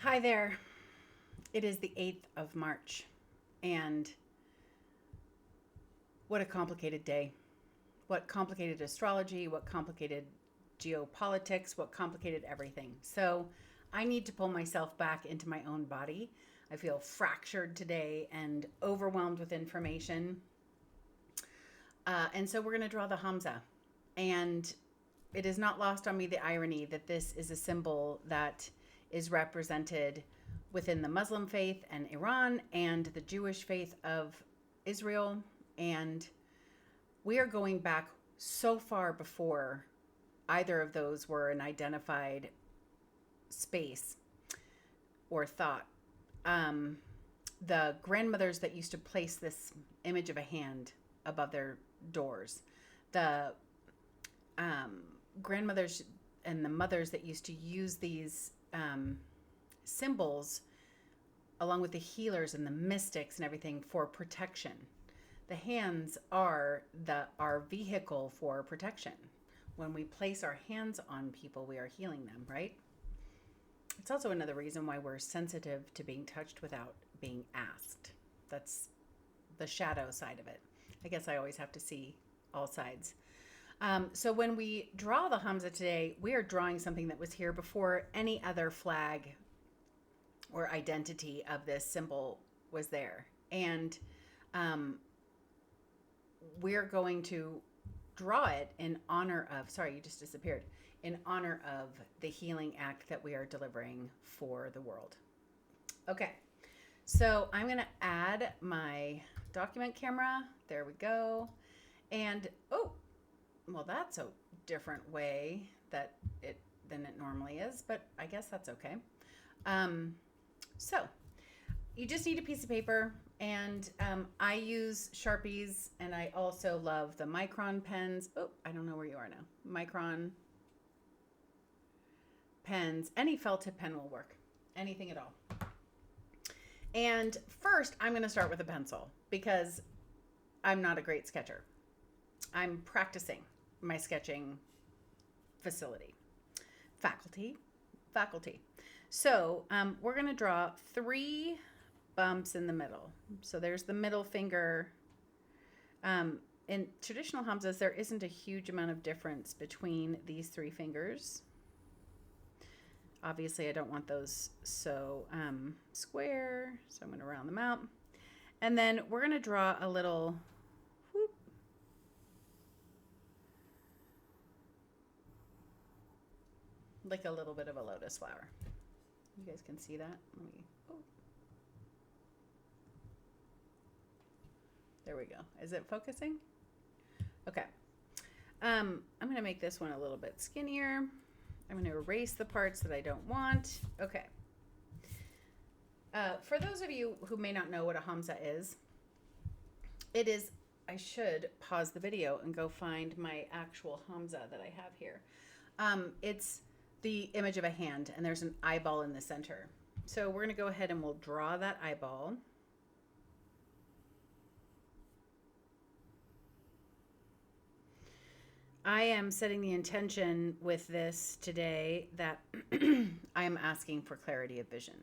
Hi there. It is the 8th of March, and what a complicated day. What complicated astrology, what complicated geopolitics, what complicated everything. So I need to pull myself back into my own body. I feel fractured today and overwhelmed with information. And so we're going to draw the Hamsa. And it is not lost on me the irony that this is a symbol that is represented within the Muslim faith and Iran and the Jewish faith of Israel. And we are going back so far before either of those were an identified space or thought. The grandmothers that used to place this image of a hand above their doors, the grandmothers and the mothers that used to use these symbols along with the healers and the mystics and everything for protection. The hands are our vehicle for protection. When we place our hands on people, we are healing them, right? It's also another reason why we're sensitive to being touched without being asked. That's the shadow side of it. I guess I always have to see all sides. So when we draw the Hamsa today, we are drawing something that was here before any other flag or identity of this symbol was there. And we're going to draw it in honor of, sorry, you just disappeared, in honor of the healing act that we are delivering for the world. Okay, so I'm going to add my document camera. There we go. And, oh, well, that's a different way than it normally is, but I guess that's okay. So you just need a piece of paper, and I use Sharpies, and I also love the Micron pens. Oh, I don't know where you are now. Micron pens. Any felt tip pen will work. Anything at all. And first, I'm going to start with a pencil because I'm not a great sketcher. I'm practicing my sketching faculty. So we're going to draw 3 bumps in the middle. So there's the middle finger. In traditional Hamsas, there isn't a huge amount of difference between these 3 fingers. Obviously, I don't want those so square, so I'm going to round them out. And then we're going to draw a little whoop, like a little bit of a lotus flower. You guys can see that. There we go. Is it focusing? Okay. I'm going to make this one a little bit skinnier. I'm going to erase the parts that I don't want. Okay. For those of you who may not know what a Hamsa is, I should pause the video and go find my actual Hamsa that I have here. It's the image of a hand, and there's an eyeball in the center. So we're going to go ahead and we'll draw that eyeball. I am setting the intention with this today that I am asking for clarity of vision.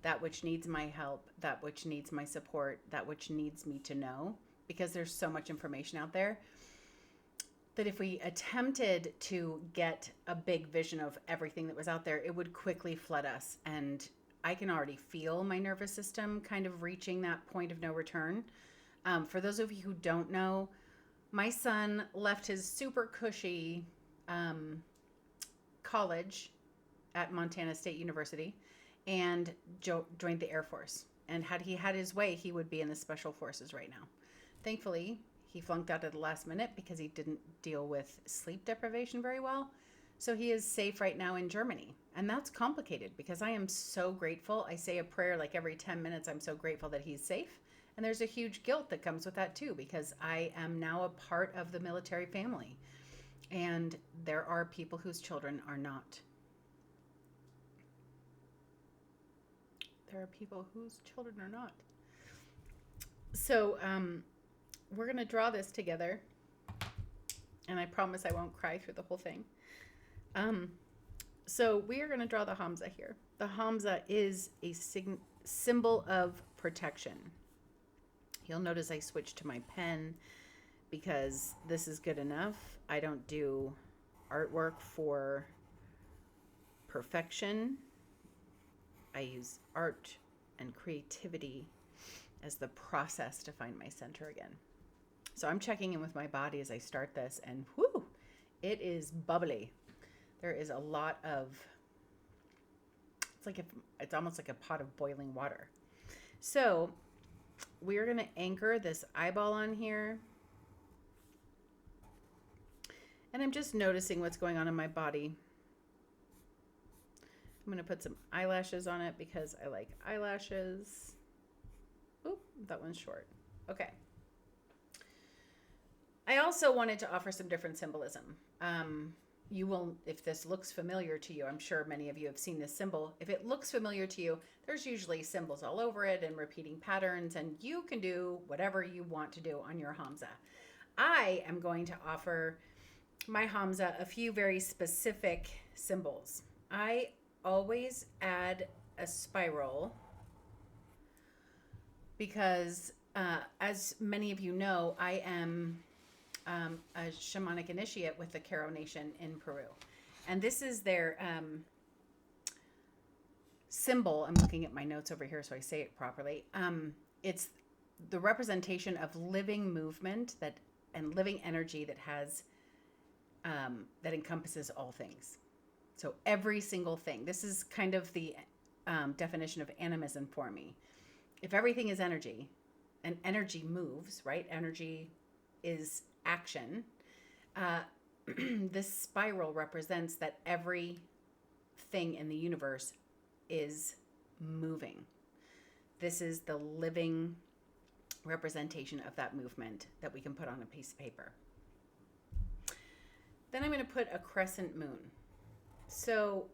That which needs my help, that which needs my support, that which needs me to know, because there's so much information out there that if we attempted to get a big vision of everything that was out there, it would quickly flood us. And I can already feel my nervous system kind of reaching that point of no return. For those of you who don't know, my son left his super cushy college at Montana State University and joined the Air Force. And had he had his way, he would be in the Special Forces right now. Thankfully, he flunked out at the last minute because he didn't deal with sleep deprivation very well. So he is safe right now in Germany. And that's complicated because I am so grateful. I say a prayer like every 10 minutes. I'm so grateful that he's safe. And there's a huge guilt that comes with that too, because I am now a part of the military family. And there are people whose children are not. There are people whose children are not. So we're going to draw this together. And I promise I won't cry through the whole thing. So we are going to draw the Hamsa here. The Hamsa is a symbol of protection. You'll notice I switched to my pen because this is good enough. I don't do artwork for perfection. I use art and creativity as the process to find my center again. So I'm checking in with my body as I start this, and whoo, it is bubbly. There is a lot of, it's almost like a pot of boiling water. So we're going to anchor this eyeball on here. And I'm just noticing what's going on in my body. I'm going to put some eyelashes on it because I like eyelashes. Oop, that one's short. Okay. I also wanted to offer some different symbolism. You will, if this looks familiar to you, I'm sure many of you have seen this symbol. If it looks familiar to you, there's usually symbols all over it and repeating patterns, and you can do whatever you want to do on your Hamsa. I am going to offer my Hamsa a few very specific symbols. I always add a spiral because, as many of you know, I am a shamanic initiate with the Karo Nation in Peru. And this is their symbol. I'm looking at my notes over here so I say it properly. It's the representation of living movement and living energy that has that encompasses all things. So every single thing. This is kind of the definition of animism for me. If everything is energy, and energy moves, right? Energy is action. This spiral represents that every thing in the universe is moving. This is the living representation of that movement that we can put on a piece of paper. Then I'm going to put a crescent moon. So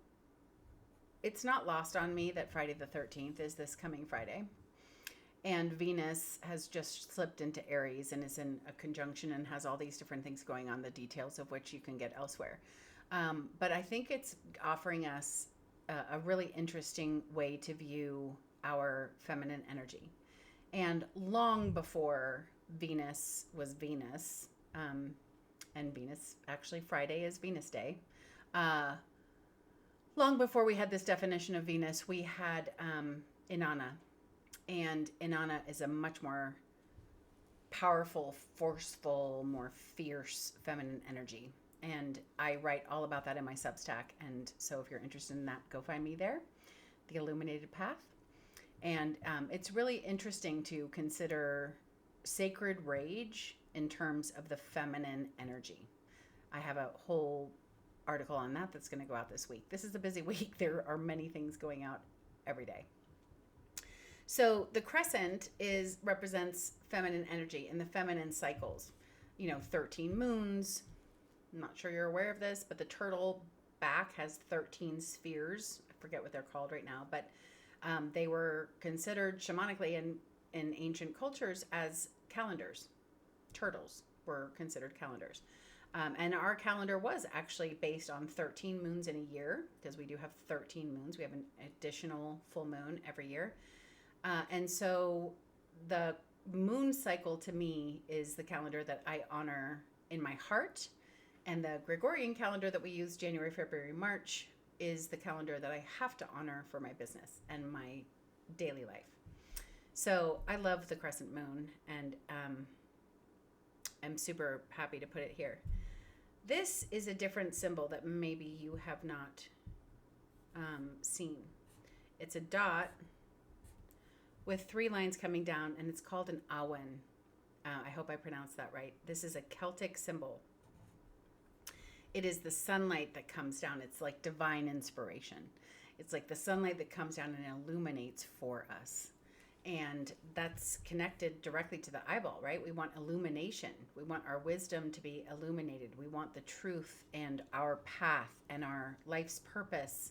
it's not lost on me that Friday the 13th is this coming Friday. And Venus has just slipped into Aries and is in a conjunction and has all these different things going on, the details of which you can get elsewhere. But I think it's offering us a really interesting way to view our feminine energy. And long before Venus was Venus, and Venus, actually Friday is Venus Day, long before we had this definition of Venus, we had Inanna. And Inanna is a much more powerful, forceful, more fierce feminine energy. And I write all about that in my Substack. And so if you're interested in that, go find me there, The Illuminated Path. And it's really interesting to consider sacred rage in terms of the feminine energy. I have a whole article on that that's going to go out this week. This is a busy week. There are many things going out every day. So the crescent represents feminine energy and the feminine cycles. 13 moons. I'm not sure you're aware of this, but the turtle back has 13 spheres. I forget what they're called right now, but they were considered shamanically in ancient cultures as calendars. Turtles were considered calendars. And our calendar was actually based on 13 moons in a year, because we do have 13 moons. We have an additional full moon every year. And so the moon cycle to me is the calendar that I honor in my heart. And the Gregorian calendar that we use, January, February, March, is the calendar that I have to honor for my business and my daily life. So I love the crescent moon, and I'm super happy to put it here. This is a different symbol that maybe you have not seen. It's a dot with 3 lines coming down, and it's called an Awen. I hope I pronounced that right. This is a Celtic symbol. It is the sunlight that comes down. It's like divine inspiration. It's like the sunlight that comes down and illuminates for us. And that's connected directly to the eyeball, right? We want illumination. We want our wisdom to be illuminated. We want the truth and our path and our life's purpose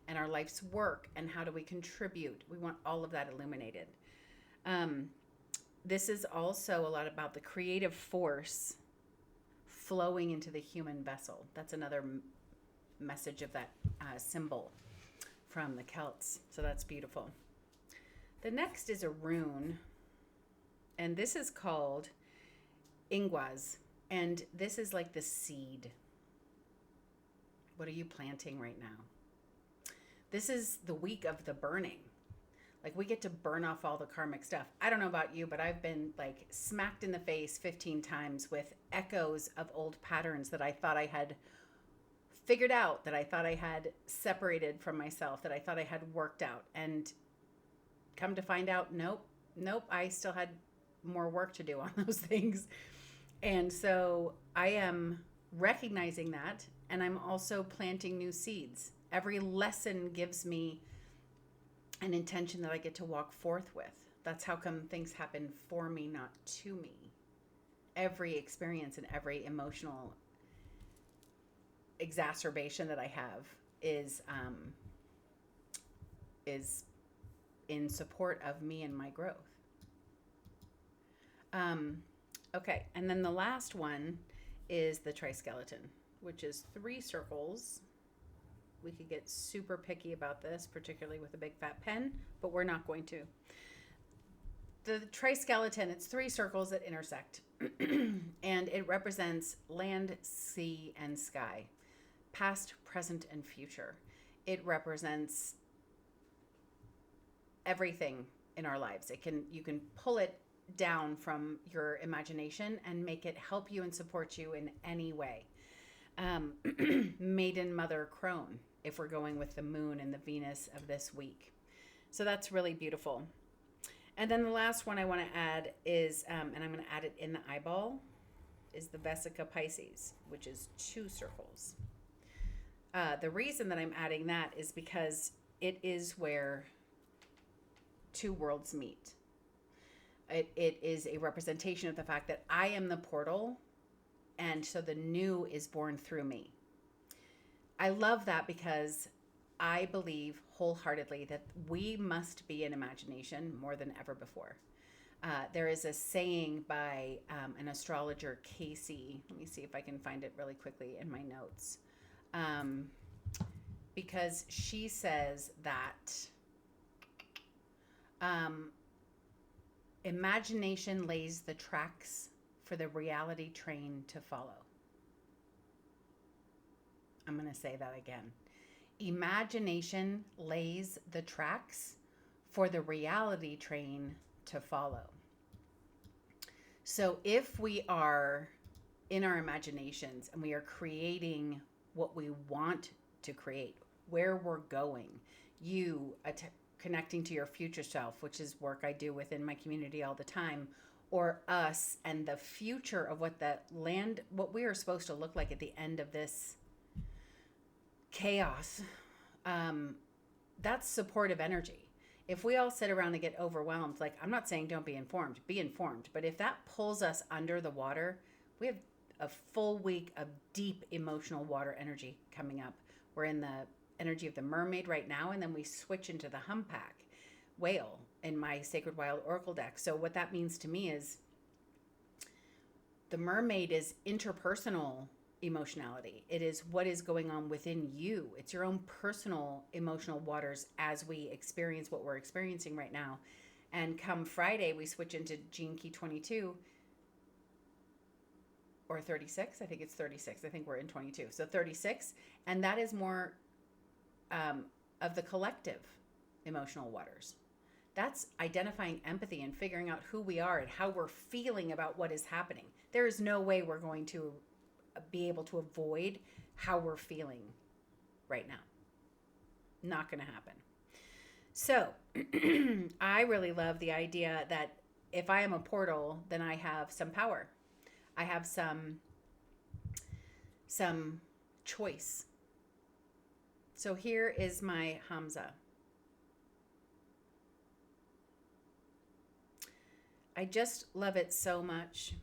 and our life's work and how do we contribute. We want all of that illuminated. This is also a lot about the creative force flowing into the human vessel. That's another message of that symbol from the Celts. So that's beautiful. The next is a rune, and this is called Ingwaz, and this is like the seed. What are you planting right now? This is the week of the burning. Like, we get to burn off all the karmic stuff. I don't know about you, but I've been like smacked in the face 15 times with echoes of old patterns that I thought I had figured out, that I thought I had separated from myself, that I thought I had worked out. And come to find out, nope, I still had more work to do on those things. And so I am recognizing that, and I'm also planting new seeds. Every lesson gives me an intention that I get to walk forth with. That's how come things happen for me, not to me. Every experience and every emotional exacerbation that I have is in support of me and my growth. Okay, and then the last one is the triskeleton, which is 3 circles. We could get super picky about this, particularly with a big fat pen, but we're not going to. The triskeleton, it's 3 circles that intersect, and it represents land, sea, and sky, past, present, and future. It represents everything in our lives. You can pull it down from your imagination and make it help you and support you in any way. Maiden Mother Crone, if we're going with the moon and the Venus of this week. So that's really beautiful. And then the last one I want to add is, and I'm going to add it in the eyeball, is the Vesica Piscis, which is 2 circles. The reason that I'm adding that is because it is where 2 worlds meet. It is a representation of the fact that I am the portal, and so the new is born through me. I love that because I believe wholeheartedly that we must be in imagination more than ever before. There is a saying by an astrologer, Casey. Let me see if I can find it really quickly in my notes. Because she says that imagination lays the tracks for the reality train to follow. I'm going to say that again. Imagination lays the tracks for the reality train to follow. So if we are in our imaginations and we are creating what we want to create, where we're going, connecting to your future self, which is work I do within my community all the time, or us and the future of what we are supposed to look like at the end of this chaos, that's supportive energy. If we all sit around and get overwhelmed, like, I'm not saying don't be informed, but if that pulls us under the water, we have a full week of deep emotional water energy coming up. We're in the energy of the mermaid right now, and then we switch into the humpback whale in my Sacred Wild Oracle deck. So what that means to me is the mermaid is interpersonal emotionality. It is what is going on within you. It's your own personal emotional waters as we experience what we're experiencing right now. And come Friday, we switch into Gene Key 22 or 36. I think it's 36. I think we're in 22. So 36. And that is more of the collective emotional waters. That's identifying empathy and figuring out who we are and how we're feeling about what is happening. There is no way we're going to be able to avoid how we're feeling right now. Not going to happen. So I really love the idea that if I am a portal, then I have some power. I have some choice. So here is my Hamsa. I just love it so much.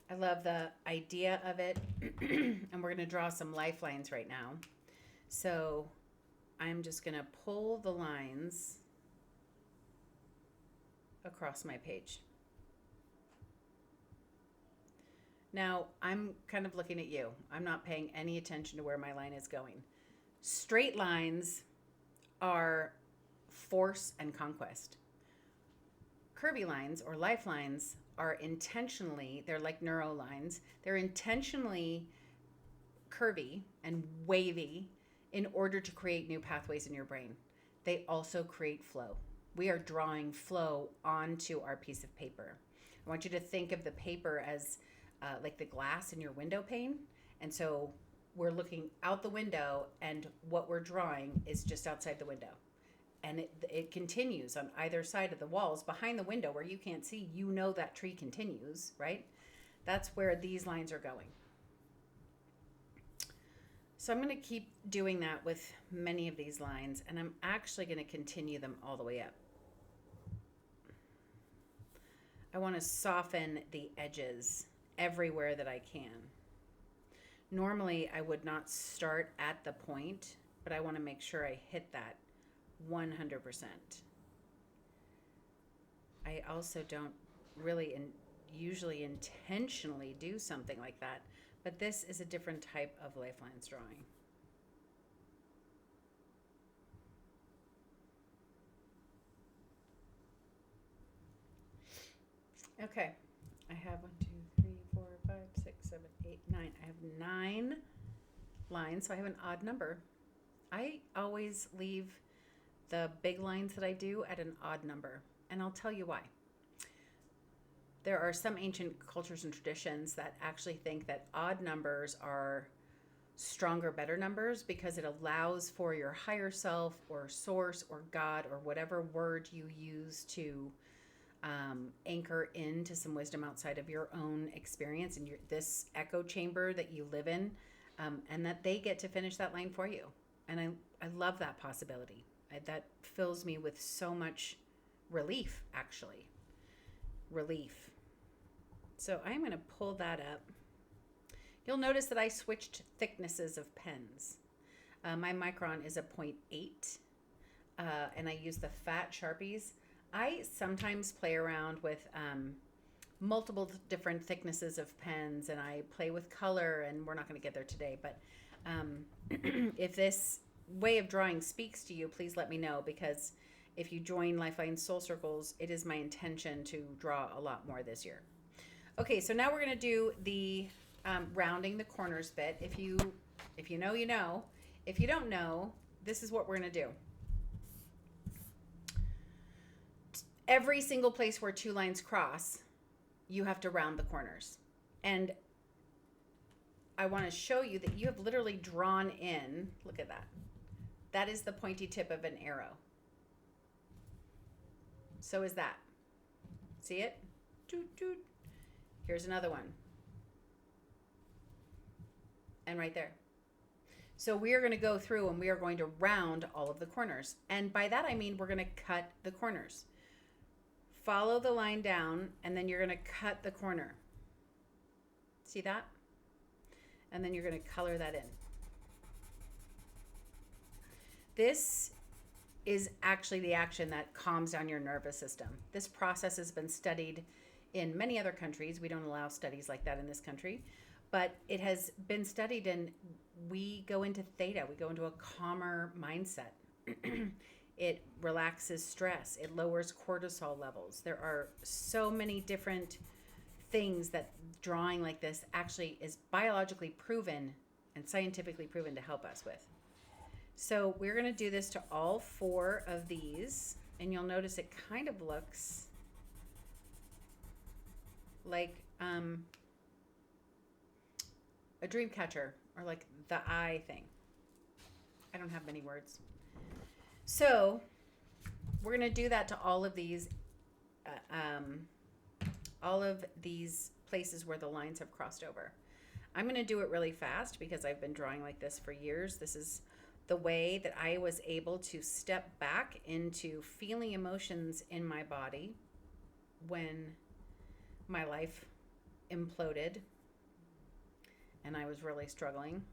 I love the idea of it. And we're going to draw some lifelines right now. So I'm just going to pull the lines across my page. Now, I'm kind of looking at you. I'm not paying any attention to where my line is going. Straight lines are force and conquest. Curvy lines or lifelines are intentionally, they're like neuro lines, they're intentionally curvy and wavy in order to create new pathways in your brain. They also create flow. We are drawing flow onto our piece of paper. I want you to think of the paper as like the glass in your window pane. And so we're looking out the window, and what we're drawing is just outside the window. And it continues on either side of the walls behind the window where you can't see. You know that tree continues, right? That's where these lines are going. So I'm going to keep doing that with many of these lines, and I'm actually going to continue them all the way up. I want to soften the edges everywhere that I can. Normally, I would not start at the point, but I want to make sure I hit that 100%. I also don't really usually intentionally do something like that, but this is a different type of lifelines drawing. Okay, I have 1, 2, 3, 4, 5, 6, 7, 8, 9. I have 9 lines, so I have an odd number. I always leave the big lines that I do at an odd number, and I'll tell you why. There are some ancient cultures and traditions that actually think that odd numbers are stronger, better numbers because it allows for your higher self or source or God or whatever word you use to anchor into some wisdom outside of your own experience and this echo chamber that you live in, and that they get to finish that line for you. And I love that possibility. That fills me with so much relief, actually. Relief. So I'm going to pull that up. You'll notice that I switched thicknesses of pens. My micron is a 0.8, and I use the fat Sharpies. I sometimes play around with multiple different thicknesses of pens, and I play with color, and we're not going to get there today, but if this way of drawing speaks to you, please let me know, because if you join Lifeline Soul Circles, it is my intention to draw a lot more this year. Okay, so now we're going to do the rounding the corners bit. If you know, you know. If you don't know, this is what we're going to do. Every single place where 2 lines cross, you have to round the corners. And I want to show you that you have literally drawn in, look at that. That is the pointy tip of an arrow. So is that. See it? Doot, doot. Here's another one. And right there. So we are going to go through and we are going to round all of the corners. And by that I mean we're going to cut the corners. Follow the line down, and then you're going to cut the corner. See that? And then you're going to color that in. This is actually the action that calms down your nervous system. This process has been studied in many other countries. We don't allow studies like that in this country, but it has been studied, and we go into theta. We go into a calmer mindset. It relaxes stress. It lowers cortisol levels. There are so many different things that drawing like this actually is biologically proven and scientifically proven to help us with. So we're going to do this to all 4 of these, and you'll notice it kind of looks like a dream catcher, or like the eye thing. I don't have many words. So we're going to do that to all of these places where the lines have crossed over. I'm going to do it really fast because I've been drawing like this for years. This is the way that I was able to step back into feeling emotions in my body when my life imploded and I was really struggling.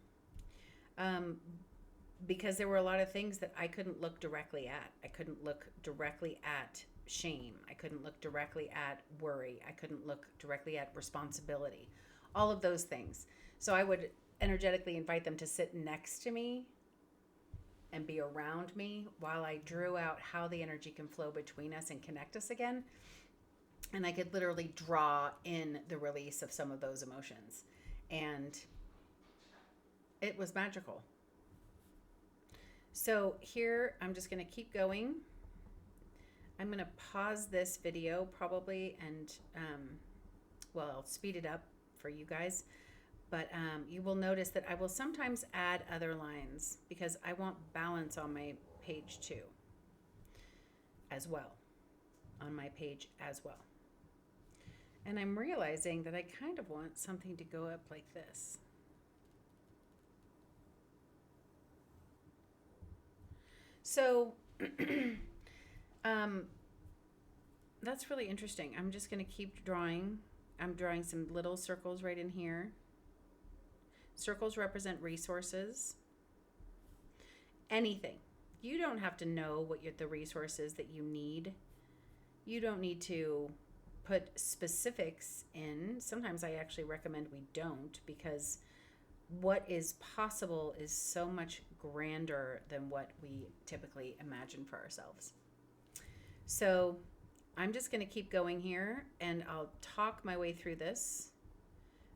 Because there were a lot of things that I couldn't look directly at. I couldn't look directly at shame. I couldn't look directly at worry. I couldn't look directly at responsibility. all of those things. So I would energetically invite them to sit next to me and be around me while I drew out how the energy can flow between us and connect us again. And I could literally draw in the release of some of those emotions. And it was magical. So here, I'm just going to keep going. I'm going to pause this video probably, and I'll speed it up for you guys. But you will notice that I will sometimes add other lines because I want balance on my page too, as well, on my page as well. And I'm realizing that I kind of want something to go up like this. So that's really interesting. I'm just going to keep drawing. I'm drawing some little circles right in here. Circles represent resources. Anything. You don't have to know what the resource is that you need. You don't need to put specifics in. Sometimes I actually recommend we don't, because what is possible is so much grander than what we typically imagine for ourselves. So I'm just going to keep going here, and I'll talk my way through this.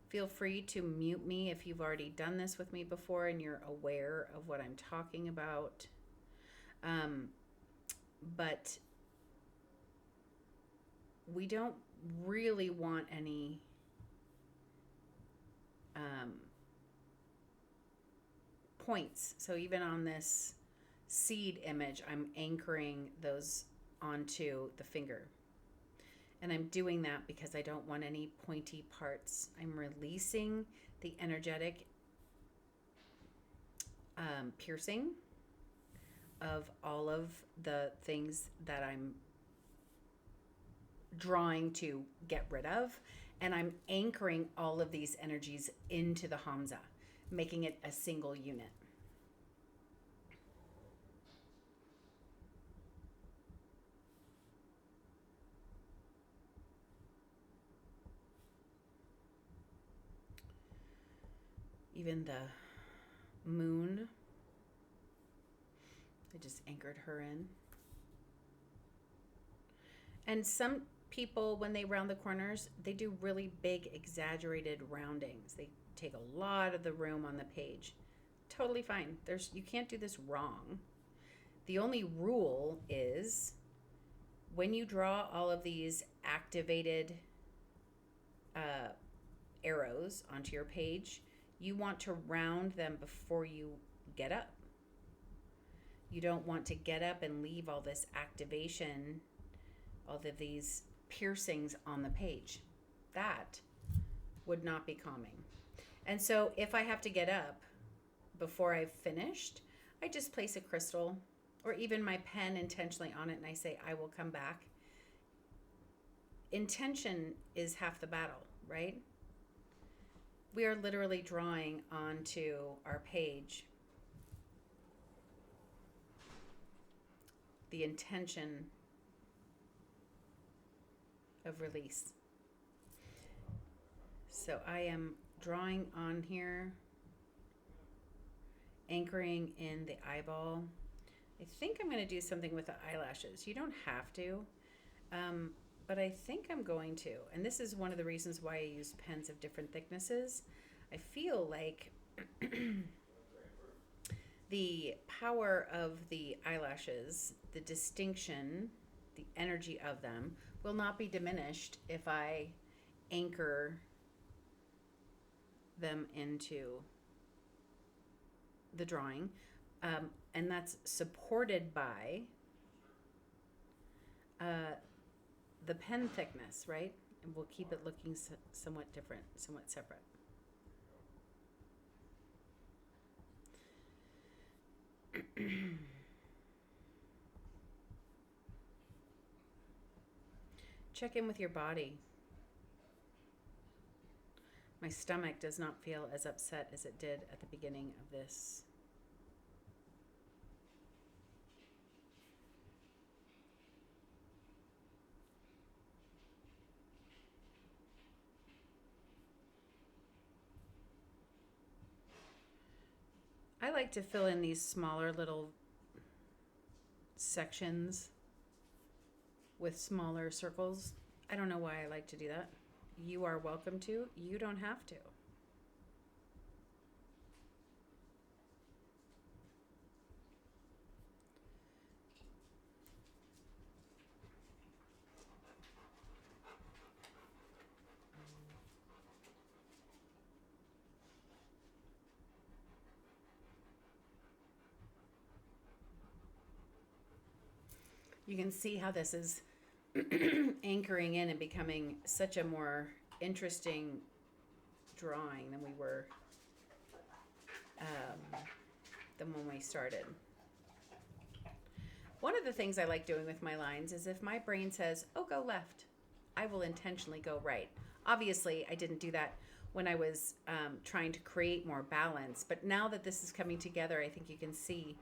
Feel free to mute me if you've already done this with me before and you're aware of what I'm talking about. But we don't really want any points. So even on this seed image, I'm anchoring those onto the finger. And I'm doing that because I don't want any pointy parts. I'm releasing the energetic piercing of all of the things that I'm drawing to get rid of. And I'm anchoring all of these energies into the Hamsa, making it a single unit. Even the moon, I just anchored her in. And some people, when they round the corners, they do really big, exaggerated roundings. They take a lot of the room on the page. Totally fine. You can't do this wrong. The only rule is when you draw all of these activated arrows onto your page, you want to round them before you get up. You don't want to get up and leave all this activation, all of these piercings on the page. That would not be calming. And so if I have to get up before I've finished, I just place a crystal or even my pen intentionally on it, and I say, I will come back. Intention is half the battle, right? We are literally drawing onto our page the intention of release. So I am drawing on here, anchoring in the eyeball. I think I'm going to do something with the eyelashes. You don't have to, but I think I'm going to. And this is one of the reasons why I use pens of different thicknesses. I feel like the power of the eyelashes, the distinction, the energy of them will not be diminished if I anchor them into the drawing. And that's supported by the pen thickness, right? And we'll keep it looking somewhat different, somewhat separate. Check in with your body. My stomach does not feel as upset as it did at the beginning of this. I like to fill in these smaller little sections with smaller circles. I don't know why I like to do that. You are welcome to. You don't have to. You can see how this is anchoring in and becoming such a more interesting drawing than we were than when we started. One of the things I like doing with my lines is if my brain says, oh, go left, I will intentionally go right. Obviously, I didn't do that when I was trying to create more balance. But now that this is coming together, I think you can see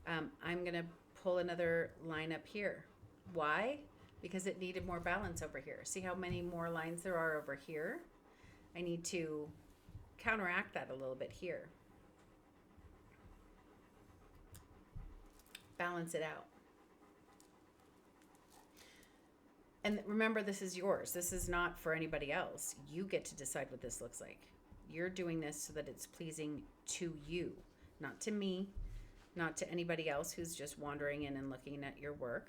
I'm going to pull another line up here. Why? Because it needed more balance over here. See how many more lines there are over here? I need to counteract that a little bit here. Balance it out. And remember, this is yours. This is not for anybody else. You get to decide what this looks like. You're doing this so that it's pleasing to you, not to me, not to anybody else who's just wandering in and looking at your work.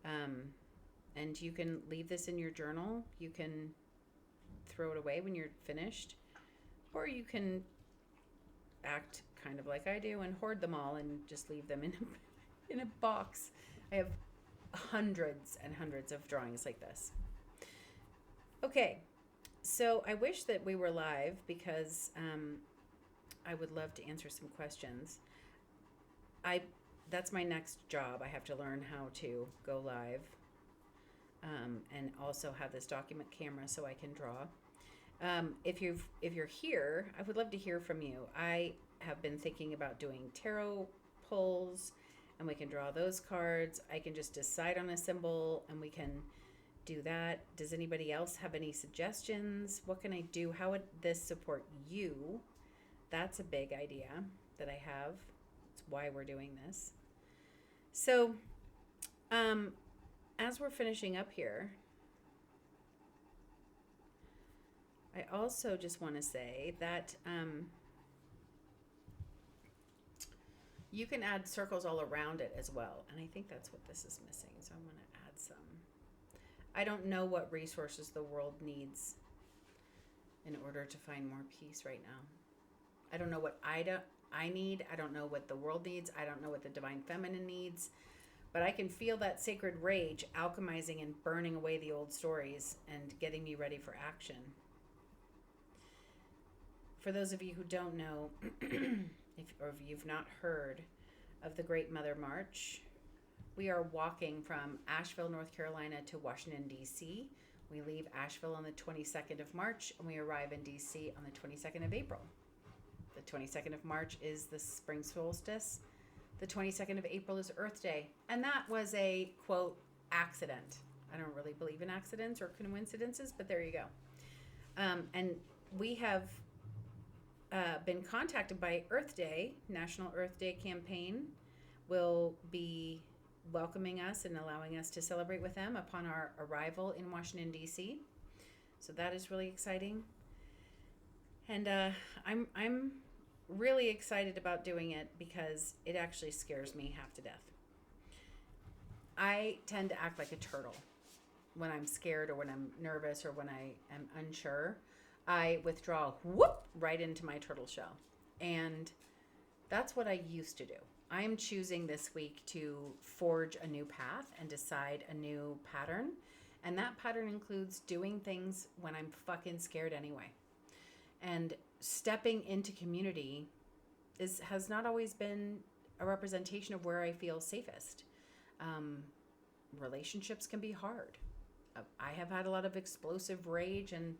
And you can leave this in your journal. You can throw it away when you're finished. Or you can act kind of like I do and hoard them all and just leave them in a box. I have hundreds and hundreds of drawings like this. Okay, so I wish that we were live because I would love to answer some questions. That's my next job. I have to learn how to go live and also have this document camera so I can draw. If you're here, I would love to hear from you. I have been thinking about doing tarot pulls, and we can draw those cards. I can just decide on a symbol, and we can do that. Does anybody else have any suggestions? What can I do? How would this support you? That's a big idea that I have. It's why we're doing this. So, as we're finishing up here, I also just want to say that you can add circles all around it as well. And I think that's what this is missing. So I want to add some. I don't know what resources the world needs in order to find more peace right now. I don't know what I need. I don't know what the world needs. I don't know what the divine feminine needs. But I can feel that sacred rage alchemizing and burning away the old stories and getting me ready for action. For those of you who don't know, if you've not heard of the Great Mother March, we are walking from Asheville, North Carolina to Washington, D.C. We leave Asheville on the 22nd of March, and we arrive in D.C. on the 22nd of April. The 22nd of March is the spring solstice. The 22nd of April is Earth Day. And that was a, quote, accident. I don't really believe in accidents or coincidences, but there you go. And we have been contacted by Earth Day. National Earth Day campaign will be welcoming us and allowing us to celebrate with them upon our arrival in Washington, D.C. So that is really exciting. And I'm really excited about doing it because it actually scares me half to death. I tend to act like a turtle when I'm scared or when I'm nervous or when I am unsure. I withdraw right into my turtle shell. And that's what I used to do. I am choosing this week to forge a new path and decide a new pattern. And that pattern includes doing things when I'm fucking scared anyway. And stepping into community has not always been a representation of where I feel safest. Relationships can be hard. I have had a lot of explosive rage and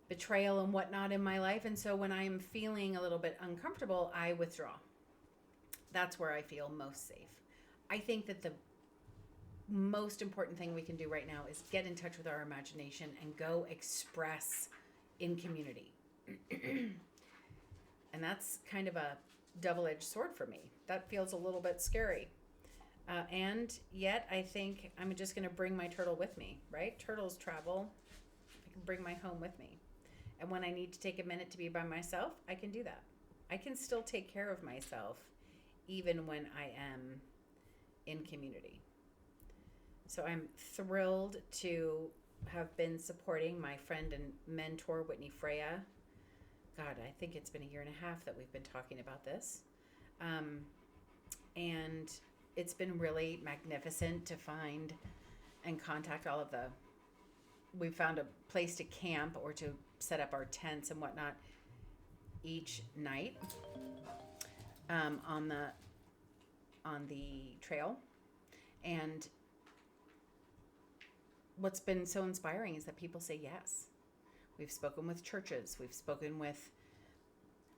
betrayal and whatnot in my life. And so when I'm feeling a little bit uncomfortable, I withdraw. That's where I feel most safe. I think that the most important thing we can do right now is get in touch with our imagination and go express in community. And that's kind of a double-edged sword for me. That feels a little bit scary. And yet I think I'm just going to bring my turtle with me, right? Turtles travel. I can bring my home with me. And when I need to take a minute to be by myself, I can do that. I can still take care of myself even when I am in community. So I'm thrilled to have been supporting my friend and mentor, Whitney Freya. God, I think it's been 1.5 years that we've been talking about this. And it's been really magnificent to find and contact all of we found a place to camp or to set up our tents and whatnot each night on the trail. And what's been so inspiring is that people say yes. We've spoken with churches, we've spoken with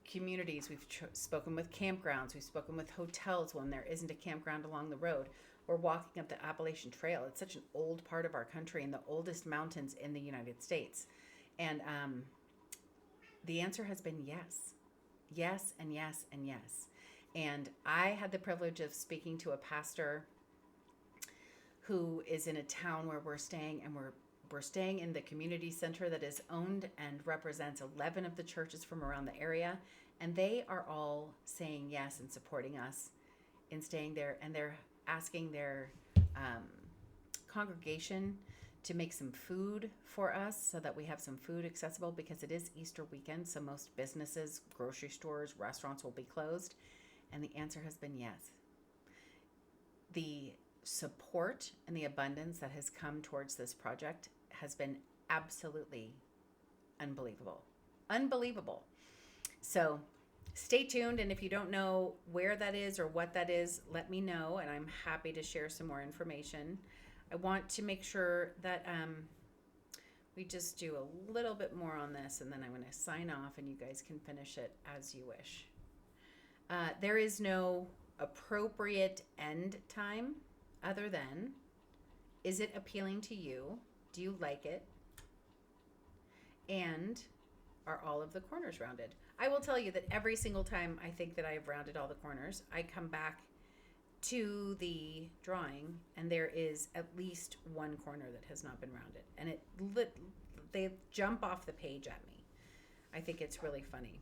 communities, we've spoken with campgrounds, we've spoken with hotels when there isn't a campground along the road. We're walking up the Appalachian Trail. It's such an old part of our country and the oldest mountains in the United States. And the answer has been yes. Yes and yes and yes. And I had the privilege of speaking to a pastor who is in a town where we're staying, and we're staying in the community center that is owned and represents 11 of the churches from around the area. And they are all saying yes and supporting us in staying there. And they're asking their congregation to make some food for us so that we have some food accessible, because it is Easter weekend. So most businesses, grocery stores, restaurants will be closed. And the answer has been yes. The support and the abundance that has come towards this project has been absolutely unbelievable. Unbelievable. So stay tuned. And if you don't know where that is or what that is, let me know. And I'm happy to share some more information. I want to make sure that we just do a little bit more on this, and then I'm going to sign off and you guys can finish it as you wish. There is no appropriate end time other than, is it appealing to you? Do you like it? And are all of the corners rounded? I will tell you that every single time I think that I have rounded all the corners, I come back to the drawing and there is at least one corner that has not been rounded. And they jump off the page at me. I think it's really funny.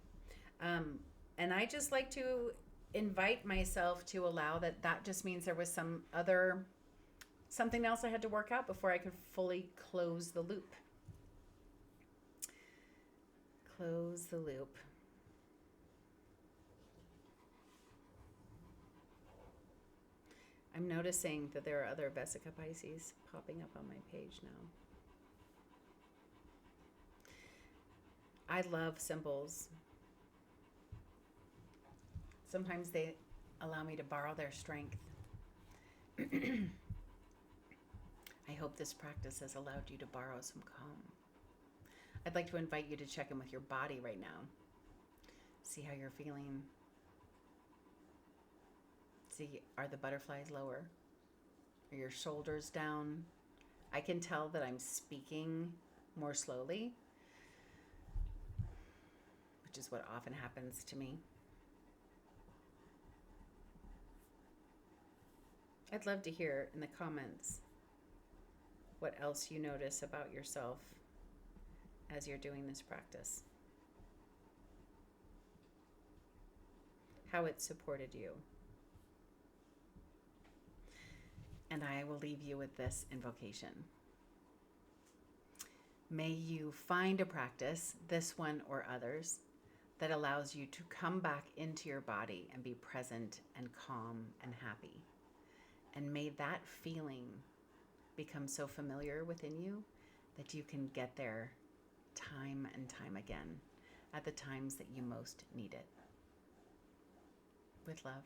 And I just like to invite myself to allow that just means there was something else I had to work out before I could fully close the loop. Close the loop. I'm noticing that there are other Vesica Piscis popping up on my page now. I love symbols. Sometimes they allow me to borrow their strength. I hope this practice has allowed you to borrow some calm. I'd like to invite you to check in with your body right now. See how you're feeling. See, are the butterflies lower? Are your shoulders down? I can tell that I'm speaking more slowly, which is what often happens to me. I'd love to hear in the comments what else you notice about yourself as you're doing this practice. How it supported you. And I will leave you with this invocation. May you find a practice, this one or others, that allows you to come back into your body and be present and calm and happy. And may that feeling become so familiar within you that you can get there time and time again at the times that you most need it. With love.